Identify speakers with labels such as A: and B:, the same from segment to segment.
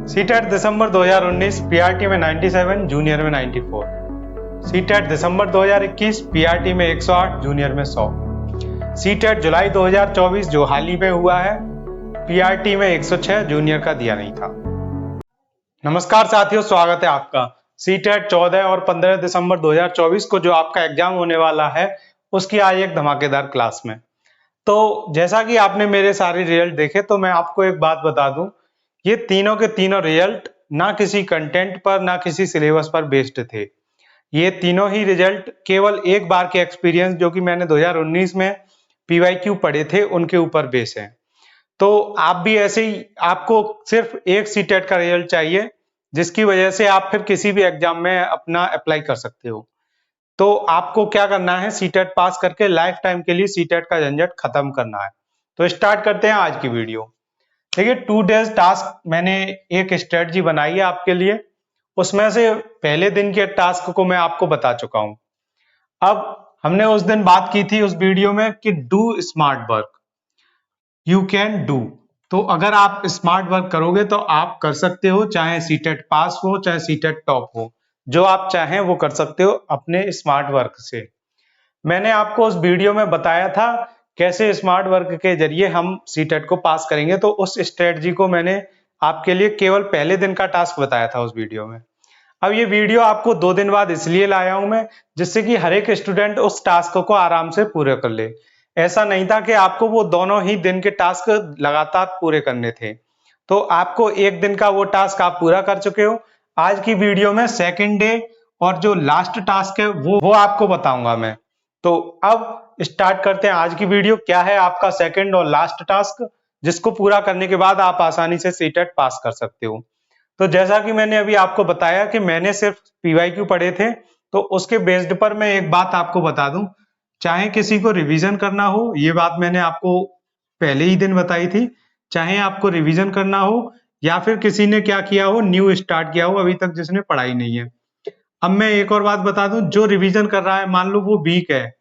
A: CTET दिसंबर 2019 PRT में 97, junior में 94। CTET दिसंबर 2021 PRT में 108, जूनियर में 100। सीटेट जुलाई 2024 जो हाल ही में हुआ है, पीआरटी में 106, जूनियर का दिया नहीं था। नमस्कार साथियों, स्वागत है आपका। सीटेट 14 और 15 दिसंबर 2024 को जो आपका एग्जाम होने वाला है, उसकी आज एक धमाकेदार क्लास में। तो जैसा कि आपने मेरे सारे रिजल्ट देखे, तो मैं आपको एक बात बता दूं, ये तीनों के तीनों रिजल्ट ना किसी कंटेंट पर ना किसी सिलेबस पर बेस्ड थे। ये तीनों ही रिजल्ट केवल एक बार के एक्सपीरियंस जो कि मैंने 2019 में पीवाईक्यू पढ़े थे उनके ऊपर बेस है। तो आप भी ऐसे ही, आपको सिर्फ एक सीटेट का रिजल्ट चाहिए जिसकी वजह से आप फिर किसी भी एग्जाम में अपना अप्लाई कर सकते हो। तो आपको क्या करना है, सीटेट पास करके लाइफ टाइम के लिए सीटेट का झंझट खत्म करना है। तो स्टार्ट करते हैं आज की वीडियो। देखिए, 2 डेज टास्क मैंने एक स्ट्रेटजी बनाई है आपके लिए। उसमें से पहले दिन के टास्क को मैं आपको बता चुका हूं। अब हमने उस दिन बात की थी उस वीडियो में कि do smart work, you can do. तो अगर आप स्मार्ट वर्क करोगे तो आप कर सकते हो, चाहे सीटेट पास हो चाहे सीटेट टॉप हो, जो आप चाहें वो कर सकते हो अपने स्मार्ट वर्क से। मैंने आपको उस वीडियो में बताया था कैसे स्मार्ट वर्क के जरिए हम सीटेट को पास करेंगे, तो उस स्ट्रेटजी को मैंने आपके लिए केवल पहले दिन का टास्क बताया था उस वीडियो में। अब ये वीडियो आपको 2 दिन बाद इसलिए लाया हूं मैं, जिससे कि हर एक स्टूडेंट उस टास्क को आराम से पूरे कर ले। ऐसा नहीं था कि आपको वो दोनों ही दिन के टास्क लगातार पूरे करने थे। तो आपको एक दिन का वो टास्क आप पूरा कर चुके हो। आज की वीडियो में सेकंड डे और जो लास्ट टास्क है वो आपको बताऊंगा मैं। तो अब स्टार्ट करते हैं आज की वीडियो। क्या है आपका सेकंड और लास्ट टास्क, जिसको पूरा करने के बाद आप आसानी से सीटेट पास कर सकते हो। तो जैसा कि मैंने अभी आपको बताया कि मैंने सिर्फ पीवाईक्यू पढ़े थे, तो उसके बेस्ड पर मैं एक बात आपको बता दूं, चाहे किसी को रिवीजन करना हो, ये बात मैंने आपको पहले ही दिन बताई थी, चाहे आपको रिवीजन करना हो या फिर किसी ने क्या किया हो, न्यू स्टार्ट किया हो अभी तक जिसने पढ़ाई नहीं है। अब मैं एक और बात बता दूं, जो रिवीजन कर रहा है, मान लो वो वीक है,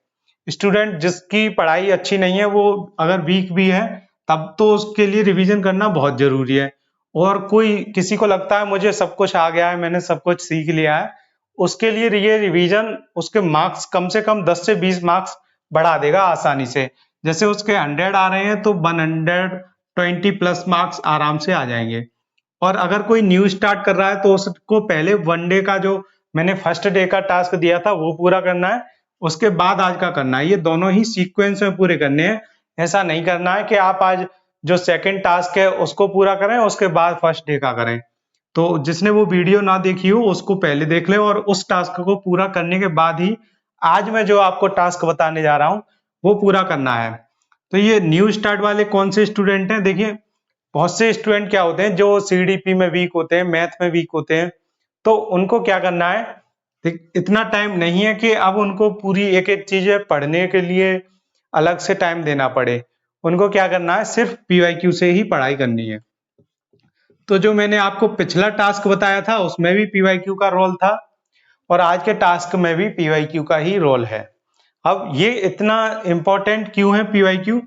A: स्टूडेंट जिसकी पढ़ाई अच्छी नहीं है, वो अगर वीक भी है तब तो उसके लिए रिवीजन करना बहुत जरूरी है। और कोई किसी को लगता है मुझे सब कुछ आ गया है, मैंने सब कुछ सीख लिया है, उसके लिए ये रिवीजन उसके मार्क्स कम से कम 10 से 20 मार्क्स बढ़ा देगा आसानी से। जैसे उसके 100 आ रहे हैं तो 120 प्लस मार्क्स आराम से आ जाएंगे। और अगर कोई न्यू स्टार्ट कर रहा है तो उसको पहले 1 डे का जो मैंने फर्स्ट डे का टास्क दिया था वो पूरा करना है, उसके बाद आज का करना है। ये दोनों ही सीक्वेंस में पूरे करने हैं। ऐसा नहीं करना है कि आप आज जो सेकंड टास्क है उसको पूरा करें उसके बाद फर्स्ट डे का करें। तो जिसने वो वीडियो ना देखी हो उसको पहले देख ले और उस टास्क को पूरा करने के बाद ही आज मैं जो आपको टास्क बताने जा रहा हूं वो पूरा करना है। तो ये न्यू स्टार्ट वाले कौन से स्टूडेंट हैं? देखिए, बहुत से स्टूडेंट क्या होते हैं जो सीडीपी में वीक होते हैं, मैथ में वीक होते हैं, तो उनको क्या करना है, इतना टाइम नहीं है कि अब उनको पूरी एक एक चीजें पढ़ने के लिए अलग से टाइम देना पड़े। उनको क्या करना है, सिर्फ पीवाईक्यू से ही पढ़ाई करनी है। तो जो मैंने आपको पिछला टास्क बताया था उसमें भी पीवाईक्यू का रोल था और आज के टास्क में भी पीवाईक्यू का ही रोल है। अब ये इतना इंपॉर्टेंट क्यों है पीवाईक्यू?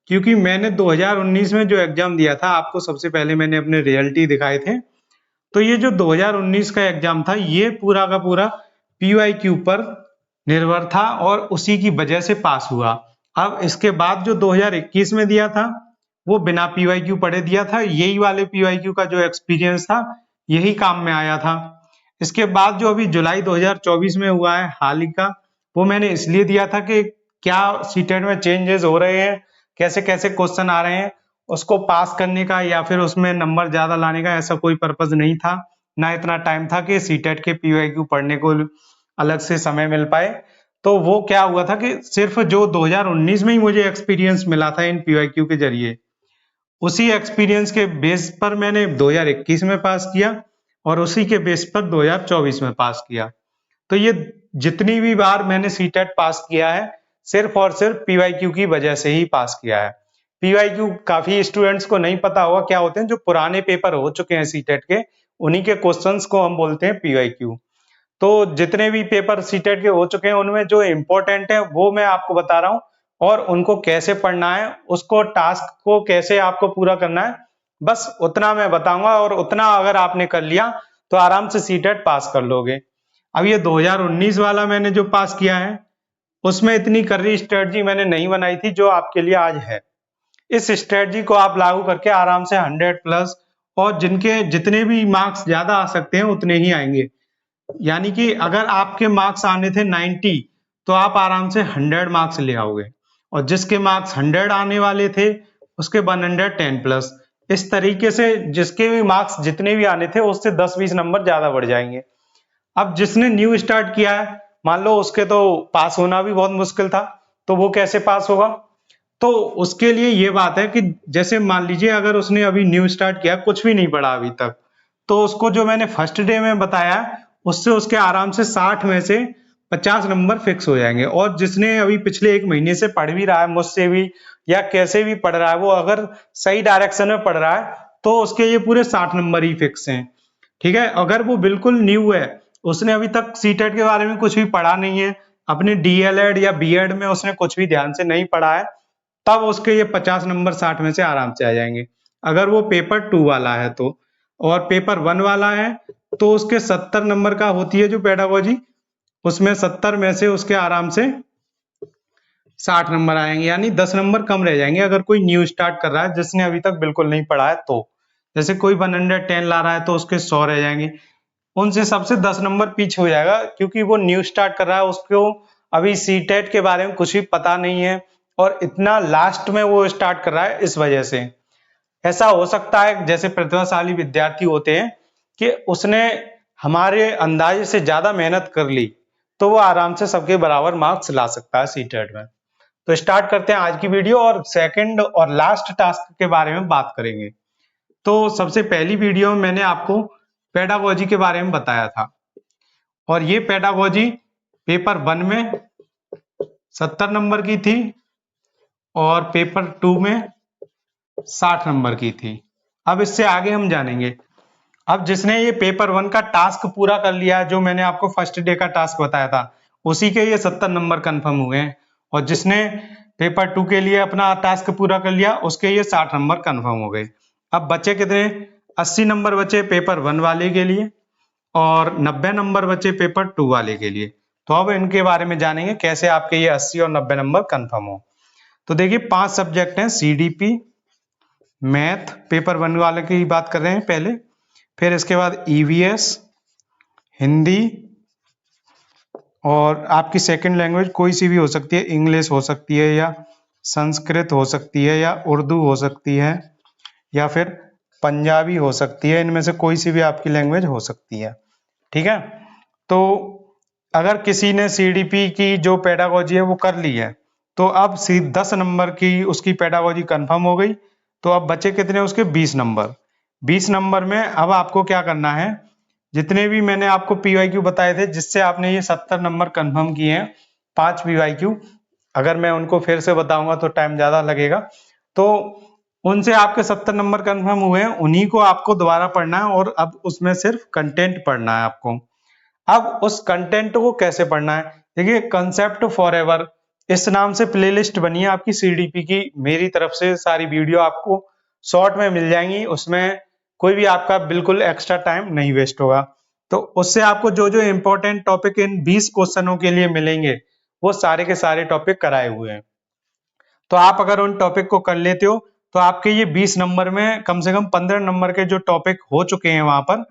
A: क्योंकि मैंने 2019 में जो एग्जाम दिया था, आपको सबसे पहले मैंने अपने रिजल्ट ही दिखाए थे, तो ये जो 2019 का एग्जाम था ये पूरा का पूरा पीवाईक्यू पर निर्भर था और उसी की वजह से पास हुआ। अब इसके बाद जो 2021 में दिया था वो बिना पीवाईक्यू पढ़े दिया था। यही वाले पीवाईक्यू का जो एक्सपीरियंस था यही काम में आया था। इसके बाद जो अभी जुलाई 2024 में हुआ है हाल ही का, वो मैंने इसलिए दिया था कि क्या सीटेट में चेंजेस हो रहे हैं, कैसे कैसे क्वेश्चन आ रहे हैं, उसको पास करने का या फिर उसमें नंबर ज्यादा लाने का ऐसा कोई पर्पज नहीं था। ना इतना टाइम था कि सीटेट के पीवाईक्यू पढ़ने को अलग से समय मिल पाए। तो वो क्या हुआ था कि सिर्फ जो 2019 में ही मुझे एक्सपीरियंस मिला था इन पीवाईक्यू के जरिए, उसी एक्सपीरियंस के बेस पर मैंने 2021 में पास किया और उसी के बेस पर 2024 में पास किया। तो ये जितनी भी बार मैंने सीटेट पास किया है सिर्फ और सिर्फ पीवाईक्यू की वजह से ही पास किया है। पीवाईक्यू काफी स्टूडेंट्स को नहीं पता होगा क्या होते हैं, जो पुराने पेपर हो चुके हैं सीटेट के उन्हीं के क्वेश्चंस को हम बोलते हैं पीवाईक्यू। तो जितने भी पेपर सीटेट के हो चुके हैं उनमें जो इम्पोर्टेंट है वो मैं आपको बता रहा हूँ और उनको कैसे पढ़ना है, उसको टास्क को कैसे आपको पूरा करना है, बस उतना मैं बताऊंगा और उतना अगर आपने कर लिया तो आराम से सीटेट पास कर लोगे। अब ये 2019 वाला मैंने जो पास किया है उसमें इतनी कर्री स्ट्रेटजी मैंने नहीं बनाई थी जो आपके लिए आज है। इस स्ट्रेटजी को आप लागू करके आराम से 100 प्लस और जिनके जितने भी मार्क्स ज्यादा आ सकते हैं उतने ही आएंगे। यानी कि अगर आपके मार्क्स आने थे 90 तो आप आराम से 100 मार्क्स ले आओगे और जिसके मार्क्स 100 आने वाले थे उसके 110 प्लस। इस तरीके से जिसके भी मार्क्स जितने भी आने थे उससे 10-20 नंबर ज्यादा बढ़ जाएंगे। अब जिसने न्यू स्टार्ट किया है मान लो उसके तो पास होना भी बहुत मुश्किल था, तो वो कैसे पास होगा? तो उसके लिए ये बात है कि जैसे मान लीजिए अगर उसने अभी न्यू स्टार्ट किया, कुछ भी नहीं पढ़ा अभी तक, तो उसको जो मैंने फर्स्ट डे में बताया उससे उसके आराम से 60 में से 50 नंबर फिक्स हो जाएंगे। और जिसने अभी पिछले 1 महीने से पढ़ भी रहा है मुझसे भी या कैसे भी पढ़ रहा है, वो अगर सही डायरेक्शन में पढ़ रहा है तो उसके ये पूरे 60 नंबर ही फिक्स हैं। ठीक है, अगर वो बिल्कुल न्यू है, उसने अभी तक सीटेट के बारे में कुछ भी पढ़ा नहीं है, अपने डीएलएड या बीएड में उसने कुछ भी ध्यान से नहीं पढ़ा है, तब उसके ये 50 नंबर 60 में से आराम से आ जाएंगे। अगर वो पेपर 2 वाला है तो, और पेपर 1 वाला है तो उसके 70 नंबर का होती है जो पेडागोजी, उसमें 70 में से उसके आराम से 60 नंबर आएंगे, यानी 10 नंबर कम रह जाएंगे अगर कोई न्यू स्टार्ट कर रहा है जिसने अभी तक बिल्कुल नहीं पढ़ा है तो। जैसे कोई 110 ला रहा है तो उसके 100 रह जाएंगे, उनसे सबसे 10 नंबर पीछे हो जाएगा क्योंकि वो न्यू स्टार्ट कर रहा है, उसको अभी सीटेट के बारे में कुछ भी पता नहीं है और इतना लास्ट में वो स्टार्ट कर रहा है, इस वजह से। ऐसा हो सकता है जैसे प्रतिभाशाली विद्यार्थी होते हैं कि उसने हमारे अंदाजे से ज्यादा मेहनत कर ली तो वो आराम से सबके बराबर मार्क्स ला सकता है सीटेट में। तो स्टार्ट करते हैं आज की वीडियो और सेकंड और लास्ट टास्क के बारे में बात करेंगे। तो सबसे पहली वीडियो में मैंने आपको पेडागोजी के बारे में बताया था और ये पेडागोजी पेपर 1 में 70 नंबर की थी और पेपर 2 में 60 नंबर की थी। अब इससे आगे हम जानेंगे। अब जिसने ये पेपर 1 का टास्क पूरा कर लिया, जो मैंने आपको फर्स्ट डे का टास्क बताया था, उसी के ये 70 नंबर कंफर्म हुए हैं और जिसने पेपर 2 के लिए अपना टास्क पूरा कर लिया उसके ये 60 नंबर कंफर्म हो गए। अब बचे कितने? 80 नंबर बचे पेपर 1 वाले के लिए और 90 नंबर बचे पेपर 2 वाले के लिए। तो अब इनके बारे में जानेंगे कैसे आपके ये 80 और 90 नंबर कंफर्म हो। तो देखिए 5 सब्जेक्ट हैं, सीडीपी, मैथ पेपर 1 वाले की बात कर रहे हैं पहले, फिर इसके बाद ईवीएस, हिंदी और आपकी सेकंड लैंग्वेज कोई सी भी हो सकती है, इंग्लिश हो सकती है या संस्कृत हो सकती है या उर्दू हो सकती है या फिर पंजाबी हो सकती है, इनमें से कोई सी भी आपकी लैंग्वेज हो सकती है। ठीक है, तो अगर किसी ने सीडीपी की जो पेडागोजी है वो कर ली है तो अब 10 नंबर की उसकी पेडागोजी कंफर्म हो गई। तो अब बचे कितने उसके? 20 नंबर। 20 नंबर में अब आपको क्या करना है, जितने भी मैंने आपको पीवाईक्यू बताए थे जिससे आपने ये 70 नंबर कंफर्म किए हैं, 5 पीवाईक्यू, अगर मैं उनको फिर से बताऊंगा तो टाइम ज्यादा लगेगा, तो उनसे आपके 70 नंबर कंफर्म हुए हैं, उन्हीं को आपको दोबारा पढ़ना है और अब उसमें सिर्फ कंटेंट पढ़ना है आपको। अब उस कंटेंट को कैसे पढ़ना है? देखिए कंसेप्ट फॉरएवर इस नाम से प्लेलिस्ट बनी है आपकी सीडीपी की, मेरी तरफ से सारी वीडियो आपको शॉर्ट में मिल जाएंगी, उसमें कोई भी आपका बिल्कुल एक्स्ट्रा टाइम नहीं वेस्ट होगा। तो उससे आपको जो जो इंपॉर्टेंट टॉपिक इन 20 क्वेश्चनों के लिए मिलेंगे वो सारे के सारे टॉपिक कराए हुए हैं। तो आप अगर उन टॉपिक को कर लेते हो तो आपके ये 20 नंबर में कम से कम 15 नंबर के जो टॉपिक हो चुके हैं वहां पर,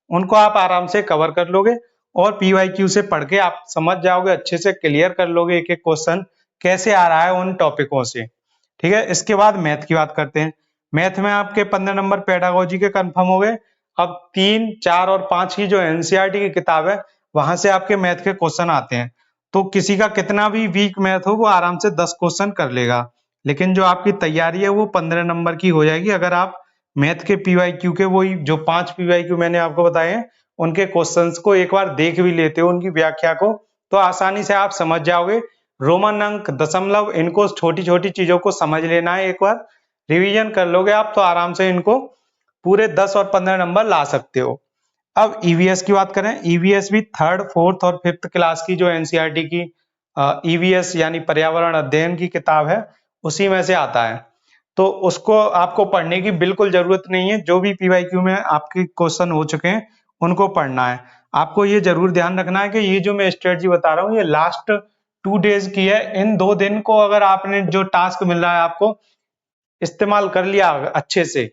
A: उनको आप आराम से कवर कर लोगे और पीवाईक्यू से पढ़ के आप समझ जाओगे, अच्छे से क्लियर कर लोगे एक एक क्वेश्चन कैसे आ रहा है उन टॉपिकों से। ठीक है, इसके बाद मैथ की बात करते हैं। मैथ में आपके 15 नंबर पेडागोजी के कंफर्म हो गए। अब 3, 4 और 5 की जो एनसीईआरटी की किताब है वहां से आपके मैथ के क्वेश्चन आते हैं, तो किसी का कितना भी वीक मैथ हो वो आराम से 10 क्वेश्चन कर लेगा, लेकिन जो आपकी तैयारी है वो 15 नंबर की हो जाएगी अगर आप मैथ के पीवाईक्यू के वही जो 5 पीवाईक्यू मैंने आपको बताए हैं उनके क्वेश्चंस को एक बार देख भी लेते हो, उनकी व्याख्या को, तो आसानी से आप समझ जाओगे। रोमन अंक, दशमलव, इनको छोटी छोटी चीजों को समझ लेना है, एक बार रिवीजन कर लोगे आप तो आराम से इनको पूरे 10 और 15 नंबर ला सकते हो। अब ईवीएस की बात करें, ईवीएस भी 3rd, 4th और 5th क्लास की जो एनसीईआरटी की ईवीएस यानी पर्यावरण अध्ययन की किताब है उसी में से आता है। तो उसको आपको पढ़ने की बिल्कुल जरूरत नहीं है। जो भी पीवाईक्यू में आपके क्वेश्चन हो चुके हैं उनको पढ़ना है। आपको ये जरूर ध्यान रखना है कि ये जो मैं स्ट्रेटजी बता रहा हूँ ये लास्ट 2 डेज की है। इन 2 दिन को अगर आपने जो टास्क मिल रहा है आपको इस्तेमाल कर लिया अच्छे से,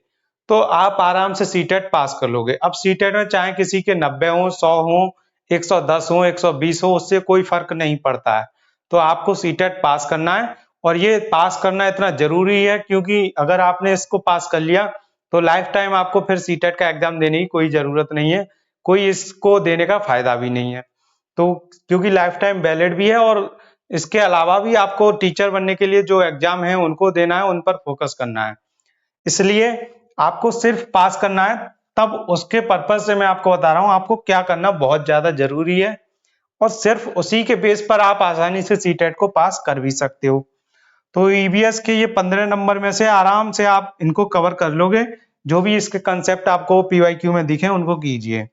A: तो आप आराम से सीटेट पास कर लोगे। अब सीटेट में चाहे किसी के 90 हो, 100 हो, 110 हो, 120 हो, उससे कोई फर्क नहीं पड़ता है। तो आपको सीटेट पास करना है, और ये पास करना इतना जरूरी है क्योंकि अगर आपने इसको पास कर लिया तो लाइफ टाइम आपको फिर सीटेट का एग्जाम देने की कोई जरूरत नहीं है, कोई इसको देने का फायदा भी नहीं है। तो क्योंकि लाइफ टाइम वैलिड भी है, और इसके अलावा भी आपको टीचर बनने के लिए जो एग्जाम है उनको देना है, उन पर फोकस करना है। इसलिए आपको सिर्फ पास करना है। तब उसके पर्पज से मैं आपको बता रहा हूं आपको क्या करना बहुत ज्यादा जरूरी है, और सिर्फ उसी के बेस पर आप आसानी से सीटेट को पास कर भी सकते हो। तो ईवीएस के ये 15 नंबर में से आराम से आप इनको कवर कर लोगे। जो भी इसके कंसेप्ट आपको पीवाईक्यू में दिखे उनको कीजिए।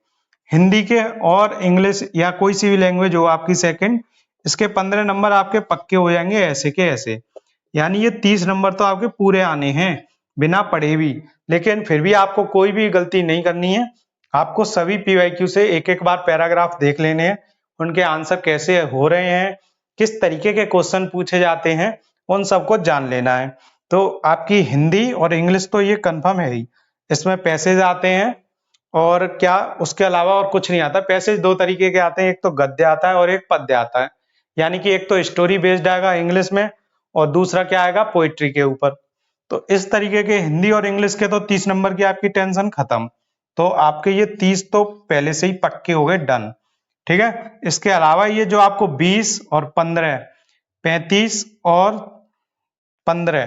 A: हिंदी के और इंग्लिश या कोई सी भी लैंग्वेज हो आपकी सेकंड, इसके 15 नंबर आपके पक्के हो जाएंगे ऐसे के ऐसे। यानी ये 30 नंबर तो आपके पूरे आने हैं बिना पढ़े भी। लेकिन फिर भी आपको कोई भी गलती नहीं करनी है। आपको सभी पीवाईक्यू से एक एक बार पैराग्राफ देख लेने हैं, उनके आंसर कैसे हो रहे हैं, किस तरीके के क्वेश्चन पूछे जाते हैं, उन सबको जान लेना है। तो आपकी हिंदी और इंग्लिश तो ये कंफर्म है ही, इसमें पैसेज आते हैं और क्या उसके अलावा और कुछ नहीं आता। पैसेज 2 तरीके के आते हैं, एक तो गद्य आता है और एक पद्य आता है। यानी कि एक तो स्टोरी बेस्ड आएगा इंग्लिश में, और दूसरा क्या आएगा पोइट्री के ऊपर। तो इस तरीके के हिंदी और इंग्लिश के तो 30 नंबर की आपकी टेंशन खत्म। तो आपके ये 30 तो पहले से ही पक्के हो गए, डन। ठीक है। इसके अलावा ये जो आपको 20 और 15, 35 और 15,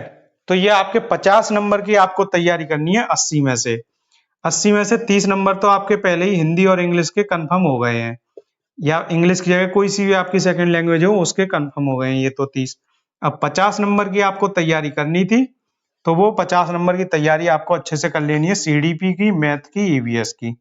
A: तो ये आपके 50 नंबर की आपको तैयारी करनी है 80 में से। 80 में से 30 नंबर तो आपके पहले ही हिंदी और इंग्लिश के कंफर्म हो गए हैं, या इंग्लिश की जगह कोई सी भी आपकी सेकंड लैंग्वेज हो उसके कंफर्म हो गए हैं ये तो 30। अब 50 नंबर की आपको तैयारी करनी थी, तो वो 50 नंबर की तैयारी आपको अच्छे से कर लेनी है, सीडीपी की, मैथ की, ईवीएस की।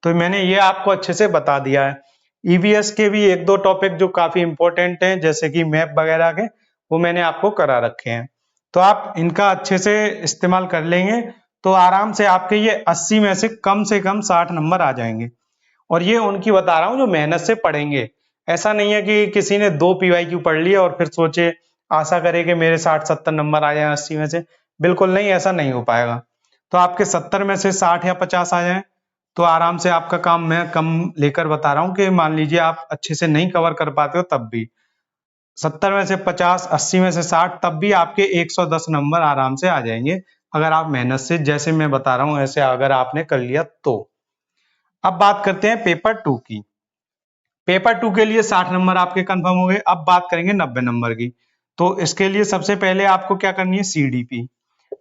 A: तो मैंने ये आपको अच्छे से बता दिया है। ईवीएस के भी एक दो टॉपिक जो काफी इंपॉर्टेंट हैं जैसे कि मैप वगैरह के, वो मैंने आपको करा रखे हैं। तो आप इनका अच्छे से इस्तेमाल कर लेंगे तो आराम से आपके ये 80 में से कम 60 नंबर आ जाएंगे। और ये उनकी बता रहा हूँ जो मेहनत से पढ़ेंगे। ऐसा नहीं है कि किसी ने 2 पीवाईक्यू पढ़ लिए और फिर सोचे आशा करे कि मेरे 60-70 नंबर आ जाए 80 में से। बिल्कुल नहीं, ऐसा नहीं हो पाएगा। तो आपके 70 में से 60 या 50 आ जाए तो आराम से आपका काम मैं कम लेकर बता रहा हूँ कि मान लीजिए आप अच्छे से नहीं कवर कर पाते हो, तब भी 70 में से 50, 80 में से 60, तब भी आपके 110 नंबर आराम से आ जाएंगे अगर आप मेहनत से जैसे मैं बता रहा हूँ ऐसे अगर आपने कर लिया तो। अब बात करते हैं पेपर 2 की। पेपर 2 के लिए 60 नंबर आपके कंफर्म हो गए। अब बात करेंगे 90 नंबर की। तो इसके लिए सबसे पहले आपको क्या करनी है, सीडीपी।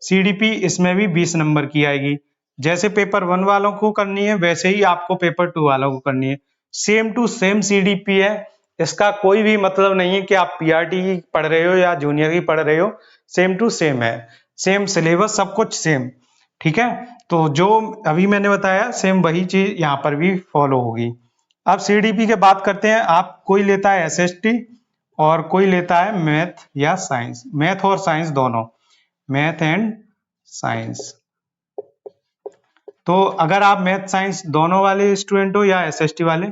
A: सीडीपी इसमें भी 20 नंबर की आएगी। जैसे पेपर 1 वालों को करनी है वैसे ही आपको पेपर 2 वालों को करनी है। सेम टू सेम सीडीपी है, इसका कोई भी मतलब नहीं है कि आप पीआरटी की पढ़ रहे हो या जूनियर की पढ़ रहे हो। सेम टू सेम है, सेम सिलेबस, सब कुछ सेम। ठीक है। तो जो अभी मैंने बताया सेम वही चीज यहाँ पर भी फॉलो होगी। अब सीडीपी के बात करते हैं। आप कोई लेता है एसएसटी और कोई लेता है मैथ या साइंस, मैथ और साइंस दोनों, मैथ एंड साइंस। तो अगर आप मैथ साइंस दोनों वाले स्टूडेंट हो या एसएसटी वाले,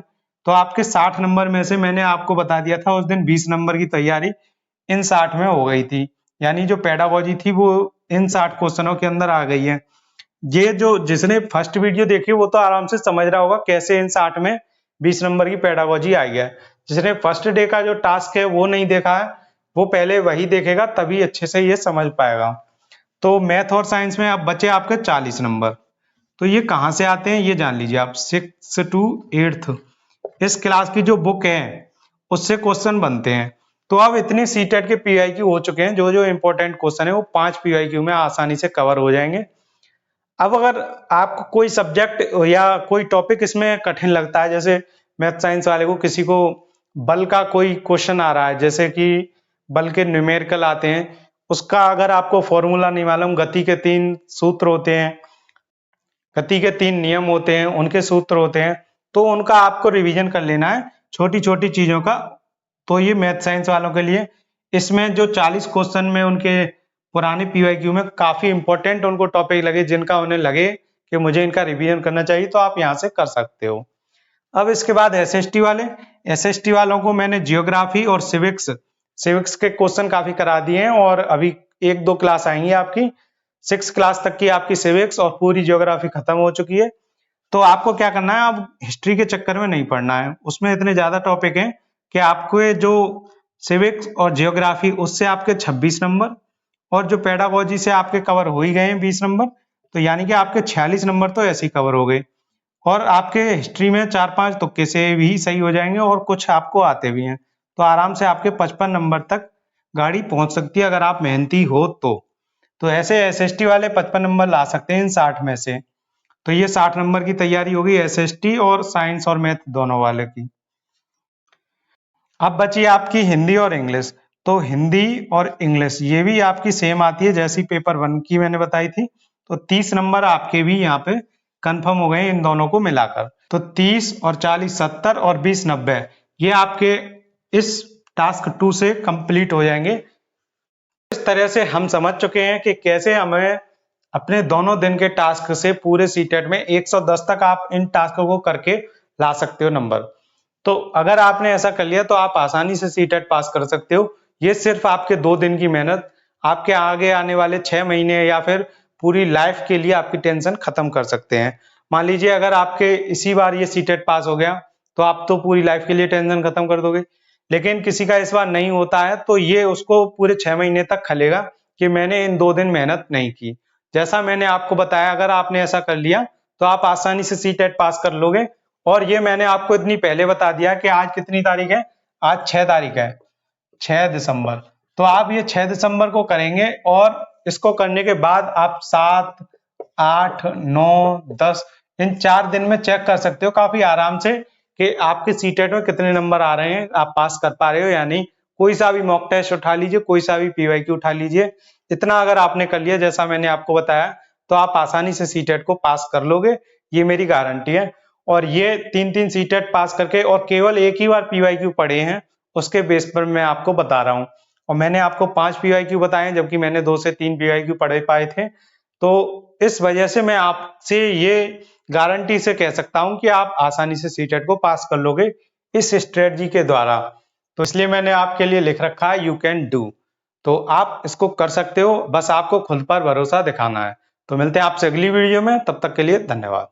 A: तो आपके 60 नंबर में से मैंने आपको बता दिया था उस दिन 20 नंबर की तैयारी इन 60 में हो गई थी। यानी जो पेडागोजी थी वो इन 60 क्वेश्चनों के अंदर आ गई है। ये जो जिसने फर्स्ट वीडियो देखी वो तो आराम से समझ रहा होगा कैसे इन 60 में 20 नंबर की पेडागोजी आई है। जिसने फर्स्ट डे का जो टास्क है वो नहीं देखा है, वो पहले वही देखेगा तभी अच्छे से ये समझ पाएगा। तो मैथ और साइंस में अब बचे आपके 40 नंबर। तो ये कहाँ से आते हैं ये जान लीजिए आप। 6 to 8 इस क्लास की जो बुक है उससे क्वेश्चन बनते हैं। तो अब इतने सीटेट के पीआईक्यू हो चुके हैं, जो जो इंपॉर्टेंट क्वेश्चन है वो 5 पीआईक्यू में आसानी से कवर हो जाएंगे। अब अगर आपको कोई सब्जेक्ट या कोई टॉपिक इसमें कठिन लगता है, जैसे मैथ साइंस वाले को किसी को बल का कोई क्वेश्चन आ रहा है, जैसे कि बल के न्यूमेरिकल आते हैं, उसका अगर आपको फॉर्मूला नहीं मालूम, गति के 3 सूत्र होते हैं, गति के 3 नियम होते हैं, उनके सूत्र होते हैं, तो उनका आपको रिवीजन कर लेना है छोटी छोटी चीजों का। तो ये मैथ साइंस वालों के लिए इसमें जो 40 क्वेश्चन में उनके पुराने पीवाईक्यू में काफी इंपॉर्टेंट उनको टॉपिक लगे, जिनका उन्हें लगे कि मुझे इनका रिवीजन करना चाहिए, तो आप यहाँ से कर सकते हो। अब इसके बाद एसएसटी वाले, एसएसटी वालों को मैंने जियोग्राफी और सिविक्स के क्वेश्चन काफी करा दिए हैं, और अभी 1-2 क्लास आएंगी आपकी, 6 क्लास तक की आपकी सिविक्स और पूरी जियोग्राफी खत्म हो चुकी है। तो आपको क्या करना है, अब हिस्ट्री के चक्कर में नहीं पढ़ना है, उसमें इतने ज्यादा टॉपिक हैं कि आपको ये जो सिविक्स और जियोग्राफी उससे आपके 26 नंबर, और जो पेडागोजी से आपके कवर हो ही गए हैं 20 नंबर, तो यानी कि आपके 46 नंबर तो ऐसे ही कवर हो गए। और आपके हिस्ट्री में 4-5 तुक्के से भी सही हो जाएंगे, और कुछ आपको आते भी हैं, तो आराम से आपके 55 नंबर तक गाड़ी पहुंच सकती है अगर आप मेहनती हो तो ऐसे एसएसटी वाले 55 नंबर ला सकते हैं इन 60 में से। तो ये 60 नंबर की तैयारी होगी एसएसटी और साइंस और मैथ दोनों वाले की। अब बची आपकी हिंदी और इंग्लिश। तो हिंदी और इंग्लिश ये भी आपकी सेम आती है जैसी पेपर 1 की मैंने बताई थी। तो 30 नंबर आपके भी यहाँ पे कंफर्म हो गए इन दोनों को मिलाकर। तो 30 और 40 70 और 20 90 ये आपके इस टास्क 2 से कंप्लीट हो जाएंगे। इस तरह से हम समझ चुके हैं कि कैसे हमें अपने दोनों दिन के टास्क से पूरे सीटेट में 110 तक आप इन टास्कों को करके ला सकते हो नंबर। तो अगर आपने ऐसा कर लिया तो आप आसानी से सीटेट पास कर सकते हो। ये सिर्फ आपके 2 दिन की मेहनत आपके आगे आने वाले 6 महीने या फिर पूरी लाइफ के लिए आपकी टेंशन खत्म कर सकते हैं। मान लीजिए अगर आपके इसी बार ये सीटेट पास हो गया तो आप तो पूरी लाइफ के लिए टेंशन खत्म कर दोगे, लेकिन किसी का इस बार नहीं होता है तो ये उसको पूरे 6 महीने तक खलेगा कि मैंने इन 2 दिन मेहनत नहीं की। जैसा मैंने आपको बताया, अगर आपने ऐसा कर लिया तो आप आसानी से सीटेट पास कर लोगे। और ये मैंने आपको इतनी पहले बता दिया कि आज कितनी तारीख है, आज 6 तारीख है, 6 दिसंबर। तो आप ये 6 दिसंबर को करेंगे, और इसको करने के बाद आप 7, 8, 9, 10 इन 4 दिन में चेक कर सकते हो काफी आराम से कि आपके सीटेट में कितने नंबर आ रहे हैं, आप पास कर पा रहे हो या नहीं। कोई सा भी मॉक टेस्ट उठा लीजिए, कोई सा भी पीवाईक्यू उठा लीजिए, इतना अगर आपने कर लिया जैसा मैंने आपको बताया तो आप आसानी से सीटेट को पास कर लोगे, ये मेरी गारंटी है। और ये 3-3 सीटेट पास करके और केवल एक ही बार पीवाईक्यू पढ़े हैं उसके बेस पर मैं आपको बता रहा हूँ। और मैंने आपको 5 पीवाईक्यू बताए हैं जबकि मैंने 2 से 3 पीवाईक्यू पढ़े पाए थे। तो इस वजह से मैं आपसे ये गारंटी से कह सकता हूं कि आप आसानी से सीटेट को पास कर लोगे इस स्ट्रेटजी के द्वारा। तो इसलिए मैंने आपके लिए लिख रखा है यू कैन डू। तो आप इसको कर सकते हो, बस आपको खुद पर भरोसा दिखाना है। तो मिलते हैं आपसे अगली वीडियो में, तब तक के लिए धन्यवाद।